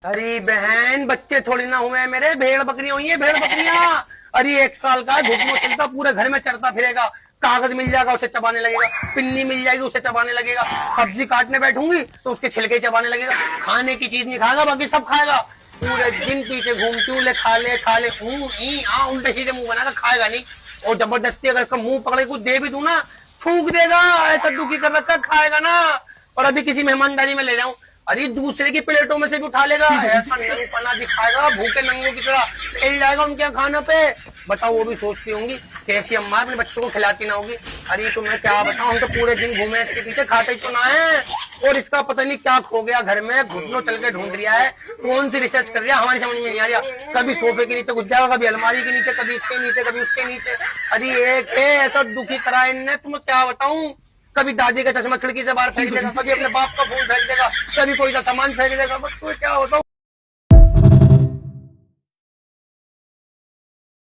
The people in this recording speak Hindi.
अरे बहन, बच्चे थोड़ी ना हुए हैं मेरे, भेड़ बकरियां हुई है, भेड़ बकरियां। अरे 1 साल का घुटनों चलता, पूरे घर में चढ़ता फिरेगा। कागज मिल जाएगा उसे चबाने लगेगा, पिन्नी मिल जाएगी उसे चबाने लगेगा, सब्जी काटने बैठूंगी तो उसके छिलके चबाने लगेगा। खाने की चीज नहीं खाएगा, बाकी सब खाएगा। पूरे दिन पीछे घूमती हूँ, ले खा ले खा ले, उल्टे सीधे मुंह बनाकर खाएगा नहीं। और जबरदस्ती अगर इसका मुंह पकड़े कुछ दे भी दूं ना, थूक देगा। ऐसा दुखी कर रखा, खाएगा ना। और अभी किसी मेहमानदारी में ले जाऊं, अरे दूसरे की प्लेटों में से भी उठा लेगा। ऐसा नंगपना दिखाएगा, भूखे नंगों की तरह खेल जाएगा उनके यहाँ खाने पे। बताओ, वो भी सोचती होंगी कैसी अम्मा अपने बच्चों को खिलाती ना होगी। अरे तुम्हें क्या बताऊं, हम तो पूरे दिन घूमे इसके पीछे, खाते ही तो ना है। और इसका पता नहीं क्या खो गया घर में, घुटनों चल के ढूंढ रहा है। कौन सी रिसर्च कर रहा है, हमारी समझ में नहीं आ रहा। कभी सोफे के नीचे घुस जाएगा, कभी अलमारी के नीचे, कभी इसके नीचे, कभी उसके नीचे। अरे एक है ऐसा दुखी करा इनने, तुम्हें क्या बताऊं। कभी दादी का चश्मा खिड़की से बाहर फेंक देगा, कभी अपने बाप का फोन फेंक देगा, कभी कोई सा सामान फेंक देगा। बस तो क्या होता